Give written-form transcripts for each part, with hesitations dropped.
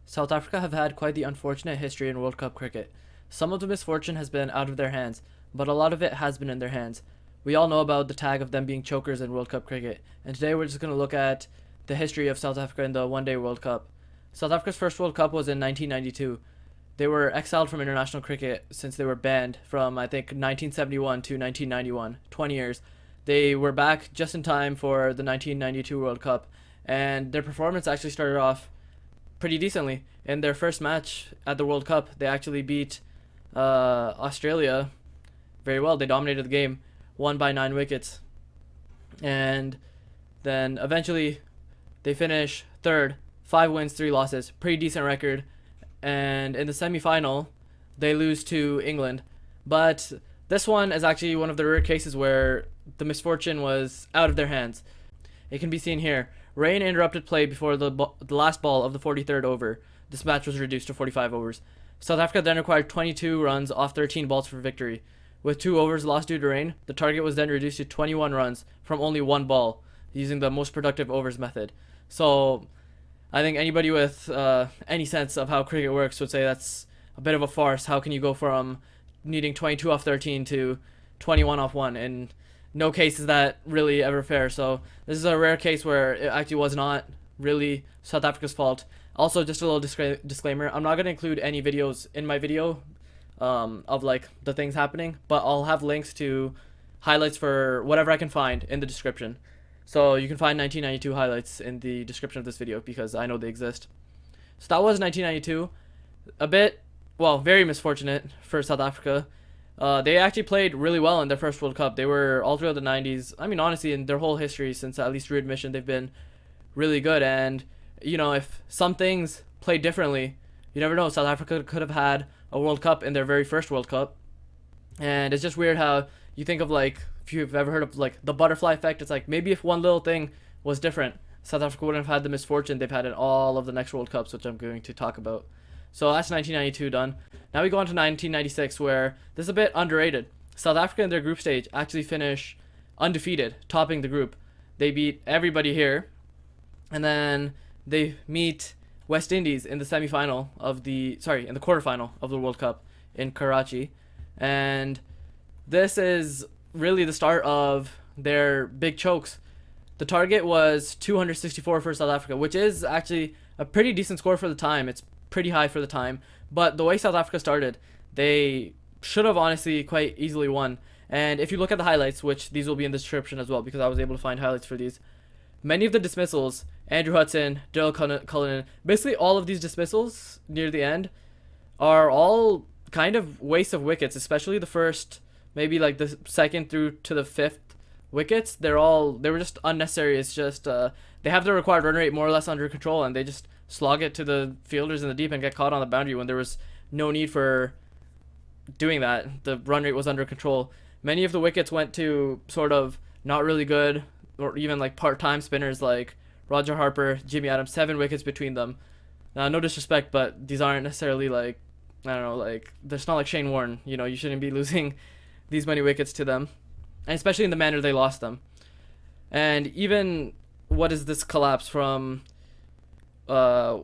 South Africa have had quite the unfortunate history in World Cup cricket. Some of the misfortune has been out of their hands, but a lot of it has been in their hands. We all know about the tag of them being chokers in World Cup cricket, and today we're just going to look at the history of South Africa in the One Day World Cup. South Africa's first World Cup was in 1992. They were exiled from international cricket since they were banned from, I think, 1971 to 1991, 20 years. They were back just in time for the 1992 World Cup, and their performance actually started off pretty decently. In their first match at the World Cup, they actually beat Australia very well. They dominated the game, won by 9 wickets, and then eventually they finish third, 5 wins, 3 losses, pretty decent record. And in the semi-final, they lose to England. But this one is actually one of the rare cases where the misfortune was out of their hands. It can be seen here. Rain interrupted play before the last ball of the 43rd over. This match was reduced to 45 overs. South Africa then required 22 runs off 13 balls for victory. With 2 overs lost due to rain, the target was then reduced to 21 runs from only 1 ball, using the most productive overs method. So I think anybody with any sense of how cricket works would say that's a bit of a farce. How can you go from needing 22 off 13 to 21 off 1? In no case is that really ever fair. So this is a rare case where it actually was not really South Africa's fault. Also, just a little disclaimer, I'm not going to include any videos in my video of like the things happening, but I'll have links to highlights for whatever I can find in the description. So you can find 1992 highlights in the description of this video because I know they exist. So that was 1992. A bit, well, very misfortunate for South Africa. They actually played really well in their first World Cup. They were all throughout the 90s. I mean, honestly, in their whole history since at least readmission, they've been really good. And, you know, if some things played differently, you never know. South Africa could have had a World Cup in their very first World Cup. And it's just weird how you think of, like, if you've ever heard of like the butterfly effect, it's like maybe if one little thing was different, South Africa wouldn't have had the misfortune they've had in all of the next World Cups, which I'm going to talk about. So that's 1992 done. Now we go on to 1996, where this is a bit underrated. South Africa in their group stage actually finish undefeated, topping the group. They beat everybody here, and then they meet West Indies in the semi-final of in the quarterfinal of the World Cup in Karachi, and this is really the start of their big chokes. The target was 264 for South Africa, which is actually a pretty decent score for the time. It's pretty high for the time, but the way South Africa started, they should have honestly quite easily won. And if you look at the highlights, which these will be in the description as well because I was able to find highlights for these, many of the dismissals, Andrew Hudson, Daryl Cullinan, basically all of these dismissals near the end are all kind of waste of wickets, especially the first, maybe like the second through to the 5th wickets. They were just unnecessary. It's just they have their required run rate more or less under control, and they just slog it to the fielders in the deep and get caught on the boundary when there was no need for doing that. The run rate was under control. Many of the wickets went to sort of not really good or even like part-time spinners like Roger Harper, Jimmy Adams, 7 wickets between them. Now, no disrespect, but these aren't necessarily like, I don't know, like, it's not like Shane Warne. You know, you shouldn't be losing these many wickets to them, and especially in the manner they lost them. And even, what is this collapse from, where's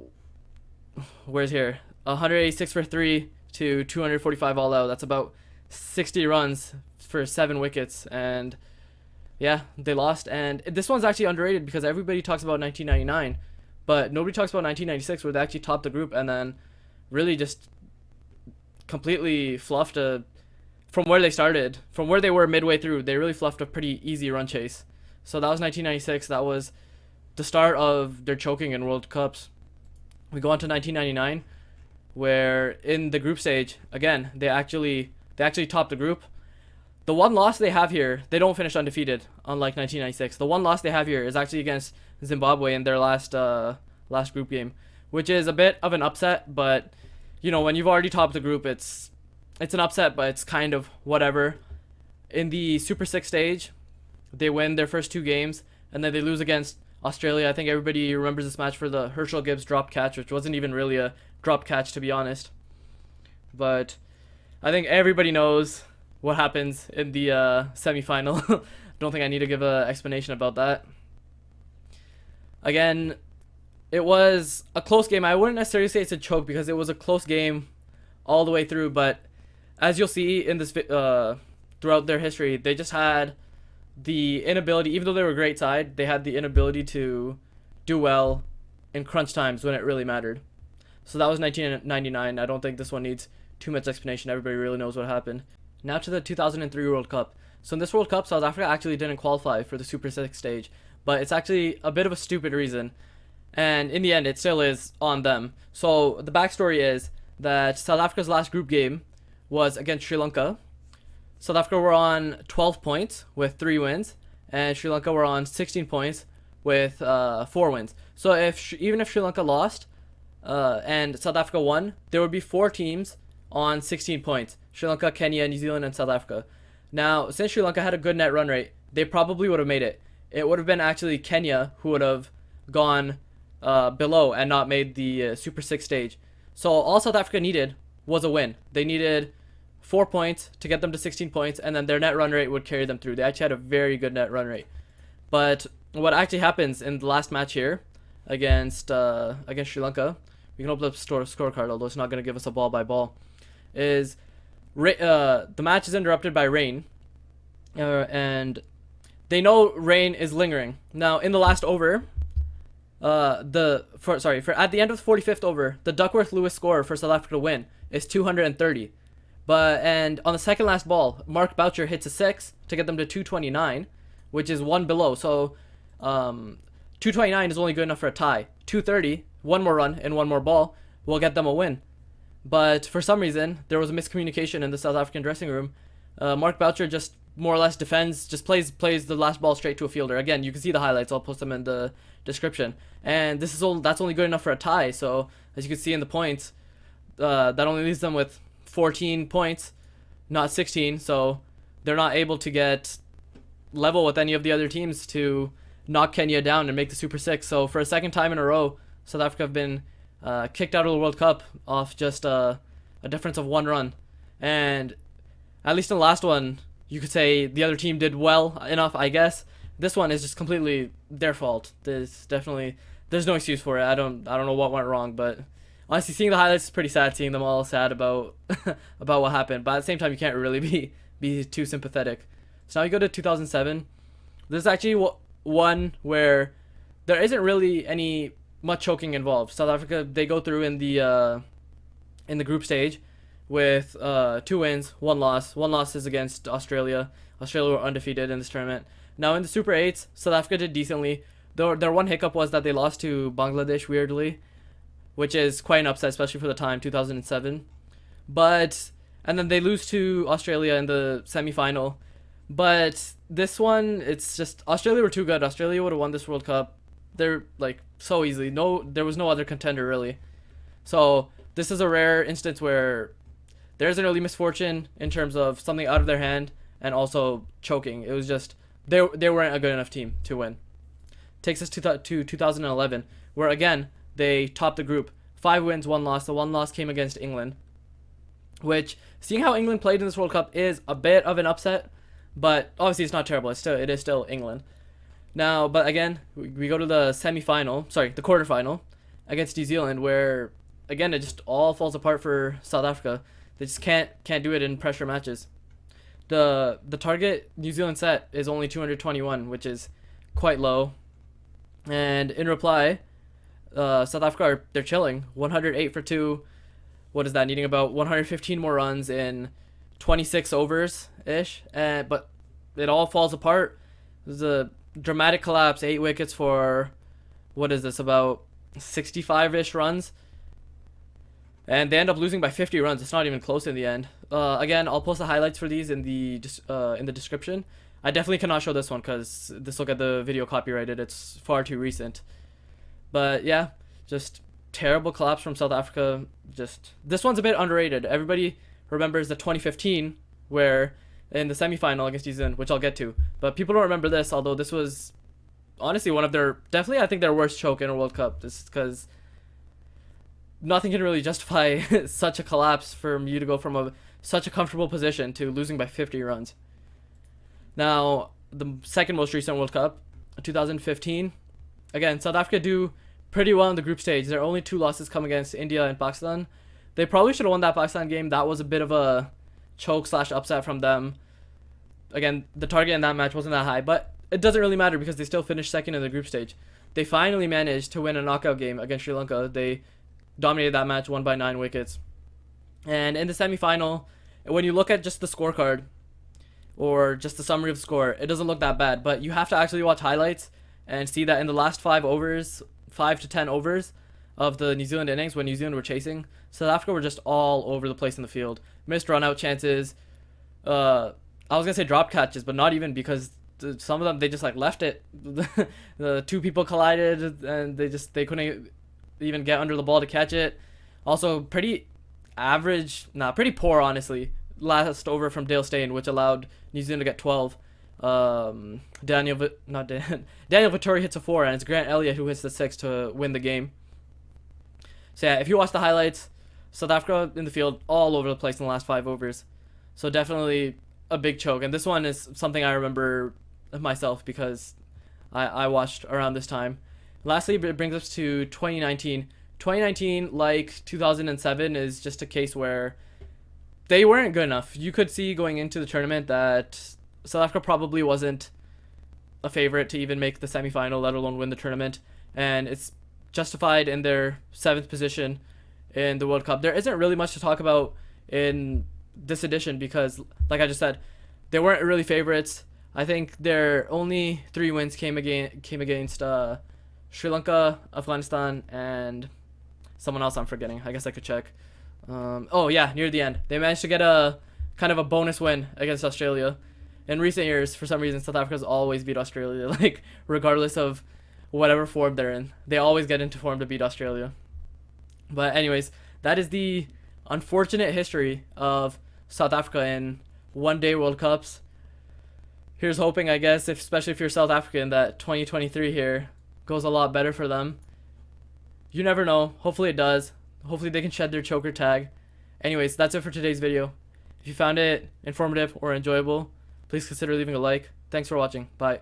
here, 186 for 3 to 245 all out. That's about 60 runs for 7 wickets, and yeah, they lost. And this one's actually underrated because everybody talks about 1999, but nobody talks about 1996 where they actually topped the group and then really just completely fluffed from where they started, from where they were midway through, they really fluffed a pretty easy run chase. So that was 1996. That was the start of their choking in World Cups. We go on to 1999, where in the group stage, again, they actually topped the group. The one loss they have here, they don't finish undefeated, unlike 1996. The one loss they have here is actually against Zimbabwe in their last group game, which is a bit of an upset, but you know, when you've already topped the group, it's an upset, but it's kind of whatever. In the Super 6 stage, they win their first 2 games, and then they lose against Australia. I think everybody remembers this match for the Herschel Gibbs drop catch, which wasn't even really a drop catch, to be honest. But I think everybody knows what happens in the semi-final. Don't think I need to give an explanation about that. Again, it was a close game. I wouldn't necessarily say it's a choke because it was a close game all the way through. But as you'll see in this throughout their history, they just had the inability, even though they were a great side, they had the inability to do well in crunch times when it really mattered. So that was 1999. I don't think this one needs too much explanation. Everybody really knows what happened. Now to the 2003 World Cup. So in this World Cup, South Africa actually didn't qualify for the Super 6 stage, but it's actually a bit of a stupid reason. And in the end, it still is on them. So the backstory is that South Africa's last group game was against Sri Lanka. South Africa were on 12 points with 3 wins, and Sri Lanka were on 16 points with 4 wins. So even if Sri Lanka lost and South Africa won, there would be 4 teams on 16 points: Sri Lanka, Kenya, New Zealand, and South Africa. Now, since Sri Lanka had a good net run rate, they probably would have made it. It would have been actually Kenya who would have gone below and not made the Super 6 stage. So all South Africa needed was a win. They needed 4 points to get them to 16 points, and then their net run rate would carry them through. They actually had a very good net run rate. But what actually happens in the last match here against Sri Lanka, we can open up the scorecard, although it's not going to give us a ball by ball, is the match is interrupted by rain, and they know rain is lingering. Now in the last over, at the end of the 45th over, the Duckworth-Lewis score for South Africa to win is 230. And on the second last ball, Mark Boucher hits a 6 to get them to 229, which is 1 below. So 229 is only good enough for a tie. 230, one more run and one more ball, will get them a win. But for some reason, there was a miscommunication in the South African dressing room. Mark Boucher just more or less defends, just plays the last ball straight to a fielder. Again, you can see the highlights. I'll post them in the description. And that's only good enough for a tie. So as you can see in the points, that only leaves them with 14 points, not 16. So they're not able to get level with any of the other teams to knock Kenya down and make the Super 6. So for a second time in a row, South Africa have been kicked out of the World Cup off just a difference of 1 run. And at least in the last one, you could say the other team did well enough, I guess. This one is just completely their fault. There's no excuse for it. I don't know what went wrong, but honestly, seeing the highlights is pretty sad. Seeing them all sad about about what happened, but at the same time, you can't really be too sympathetic. So now you go to 2007. There's actually one where there isn't really any much choking involved. South Africa, they go through in the group stage with 2 wins, 1 loss. 1 loss is against Australia. Australia were undefeated in this tournament. Now in the Super 8s, South Africa did decently. Their one hiccup was that they lost to Bangladesh weirdly, which is quite an upset, especially for the time, 2007. And then they lose to Australia in the semi-final. But this one, it's just Australia were too good. Australia would have won this World Cup. They're like so easily. There was no other contender really. So this is a rare instance where there's an early misfortune in terms of something out of their hand and also choking. It was just they weren't a good enough team to win. Takes us to 2011, where again they topped the group. 5 wins, 1 loss. The 1 loss came against England, which, seeing how England played in this World Cup, is a bit of an upset. But obviously it's not terrible. It is still England. Now, but again, we go to the the quarterfinal against New Zealand, where again it just all falls apart for South Africa. They just can't do it in pressure matches. The target New Zealand set is only 221, which is quite low. And in reply, South Africa they're chilling. 108 for 2. What is that? Needing about 115 more runs in 26 overs ish. But it all falls apart. There's a dramatic collapse. 8 wickets for about 65-ish runs. And they end up losing by 50 runs. It's not even close in the end. Again, I'll post the highlights for these in the description. I definitely cannot show this one because this will get the video copyrighted. It's far too recent. But yeah, just terrible collapse from South Africa. Just this one's a bit underrated. Everybody remembers the 2015 where in the semifinal against New Zealand, which I'll get to. But people don't remember this, although this was honestly one of their I think their worst choke in a World Cup. This is because nothing can really justify such a collapse from you to go from such a comfortable position to losing by 50 runs. Now, the second most recent World Cup, 2015. Again, South Africa do pretty well in the group stage. Their only two losses come against India and Pakistan. They probably should have won that Pakistan game. That was a bit of a choke slash upset from them. Again, the target in that match wasn't that high, but it doesn't really matter because they still finished second in the group stage. They finally managed to win a knockout game against Sri Lanka. They dominated that match, won by 9 wickets. And in the semifinal, when you look at just the scorecard or just the summary of the score, it doesn't look that bad. But you have to actually watch highlights and see that in the last 5 overs, 5 to 10 overs of the New Zealand innings, when New Zealand were chasing, South Africa were just all over the place in the field. Missed run-out chances. I was gonna say drop catches, but not even, because some of them they just like left it. The two people collided and they couldn't even get under the ball to catch it. Also, pretty poor honestly. Last over from Dale Steyn, which allowed New Zealand to get 12. Daniel Vittori hits a 4, and it's Grant Elliott who hits the 6 to win the game. So yeah, if you watch the highlights, South Africa in the field all over the place in the last 5 overs. So definitely a big choke, and this one is something I remember myself because I watched around this time. Lastly, it brings us to 2019. 2019, like 2007, is just a case where they weren't good enough. You could see going into the tournament that South Africa probably wasn't a favorite to even make the semifinal, let alone win the tournament, and it's justified in their 7th position in the World Cup. There isn't really much to talk about in this edition because, like I just said, they weren't really favorites. I think their only 3 wins came against Sri Lanka, Afghanistan, and someone else I'm forgetting. I guess I could check. Oh yeah, near the end, they managed to get a kind of a bonus win against Australia. In recent years, for some reason, South Africa's always beat Australia, like regardless of whatever form they're in. They always get into form to beat Australia. But anyways, that is the unfortunate history of South Africa in one-day World Cups. Here's hoping, I guess, especially if you're South African, that 2023 here goes a lot better for them. You never know. Hopefully it does. Hopefully they can shed their choker tag. Anyways, that's it for today's video. If you found it informative or enjoyable, please consider leaving a like. Thanks for watching. Bye.